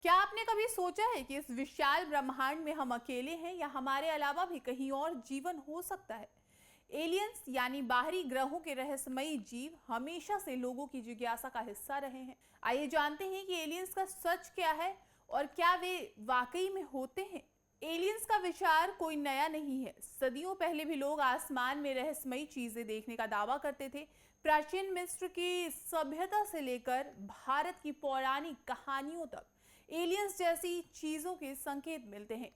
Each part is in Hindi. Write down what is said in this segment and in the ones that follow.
क्या आपने कभी सोचा है कि इस विशाल ब्रह्मांड में हम अकेले हैं या हमारे अलावा भी कहीं और जीवन हो सकता है? एलियंस यानी बाहरी ग्रहों के रहस्यमयी जीव हमेशा से लोगों की जिज्ञासा का हिस्सा रहे हैं। आइए जानते हैं कि एलियंस का सच क्या है और क्या वे वाकई में होते हैं। एलियंस का विचार कोई नया नहीं है। सदियों पहले भी लोग आसमान में रहस्यमयी चीजें देखने का दावा करते थे। प्राचीन मिस्र की सभ्यता से लेकर भारत की पौराणिक कहानियों तक एलियंस जैसी चीजों के संकेत मिलते हैं।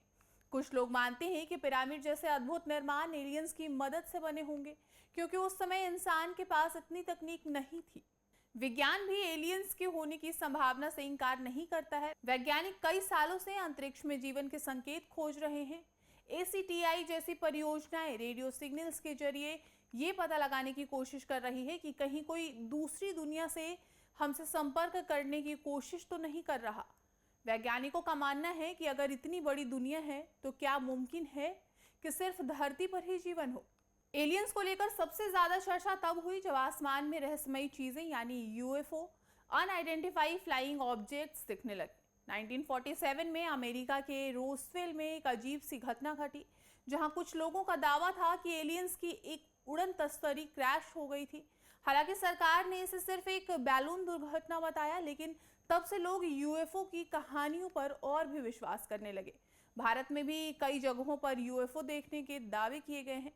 कुछ लोग मानते हैं कि पिरामिड जैसे अद्भुत निर्माण एलियंस की मदद से बने होंगे, क्योंकि उस समय इंसान के पास इतनी तकनीक नहीं थी। विज्ञान भी एलियंस के होने की संभावना से इनकार नहीं करता है। वैज्ञानिक कई सालों से अंतरिक्ष में जीवन के संकेत खोज रहे हैं। ACTI जैसी परियोजनाएं रेडियो सिग्नल्स के जरिए ये पता लगाने की कोशिश कर रही है कि कहीं कोई दूसरी दुनिया से हमसे संपर्क करने की कोशिश तो नहीं कर रहा। वैज्ञानिकों का मानना है कि अगर इतनी बड़ी दुनिया है तो क्या मुमकिन है कि सिर्फ धरती पर ही जीवन हो। एलियंस को लेकर सबसे ज्यादा चर्चा तब हुई जब आसमान में रहस्यमयी चीजें यानी UFO अनआइडेंटिफाइड फ्लाइंग ऑब्जेक्ट्स दिखने लगे। 1947 में अमेरिका के रोसवेल में एक अजीब सी घटना घटी, जहां कुछ लोगों का दावा था कि एलियंस की एक उड़न तस्तरी क्रैश हो गई थी। हालांकि सरकार ने इसे सिर्फ एक बैलून दुर्घटना बताया, लेकिन तब से लोग UFO की कहानियों पर और भी विश्वास करने लगे। भारत में भी कई जगहों पर UFO देखने के दावे किए गए हैं,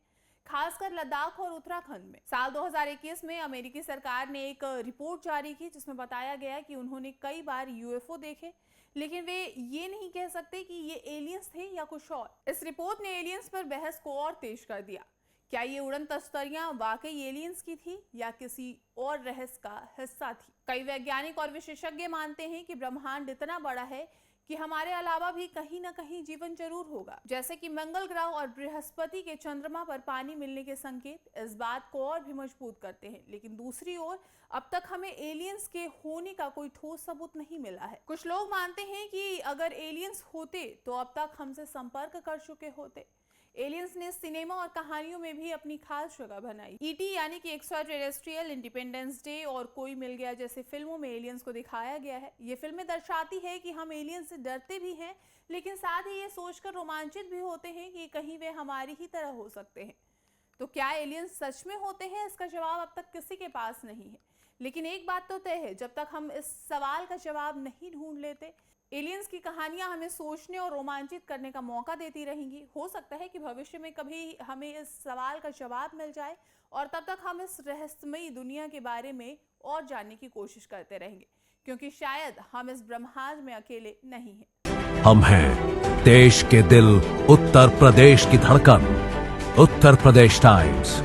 खासकर लद्दाख और उत्तराखंड में। साल 2021 में अमेरिकी सरकार ने एक रिपोर्ट जारी की जिसमें बताया गया कि उन्होंने कई बार UFO देखे, लेकिन वे ये नहीं कह सकते कि ये एलियंस थे या कुछ और। इस रिपोर्ट ने एलियंस पर बहस को और तेज कर दिया। क्या ये उड़न तस्तरियां वाकई एलियंस की थी या किसी और रहस्य का हिस्सा थी? कई वैज्ञानिक और विशेषज्ञ मानते हैं कि ब्रह्मांड इतना बड़ा है कि हमारे अलावा भी कहीं ना कहीं जीवन जरूर होगा, जैसे कि मंगल ग्रह और बृहस्पति के चंद्रमा पर पानी मिलने के संकेत इस बात को और भी मजबूत करते हैं। लेकिन दूसरी ओर अब तक हमें एलियंस के होने का कोई ठोस सबूत नहीं मिला है। कुछ लोग मानते हैं कि अगर एलियंस होते तो अब तक हमसे संपर्क कर चुके होते। एलियंस ने सिनेमा और कहानियों में भी अपनी खास जगह बनाई। ET यानी कि एक्स्ट्रा टेरेस्ट्रियल, इंडिपेंडेंस डे और कोई मिल गया जैसे फिल्मों में एलियंस को दिखाया गया है। ये फिल्में दर्शाती है कि हम एलियंस से डरते भी हैं, लेकिन साथ ही ये सोचकर रोमांचित भी होते हैं कि कहीं वे हमारी ही तरह हो सकते हैं। तो क्या एलियंस सच में होते हैं? इसका जवाब अब तक किसी के पास नहीं है। लेकिन एक बात तो तय है, जब तक हम इस सवाल का जवाब नहीं ढूंढ लेते, एलियंस की कहानियां हमें सोचने और रोमांचित करने का मौका देती रहेंगी। हो सकता है कि भविष्य में कभी हमें इस सवाल का जवाब मिल जाए और तब तक हम इस रहस्यमयी दुनिया के बारे में और जानने की कोशिश करते रहेंगे, क्योंकि शायद हम इस ब्रह्मांड में अकेले नहीं हैं। हम हैं देश के दिल, उत्तर प्रदेश की धड़कन, उत्तर प्रदेश टाइम्स।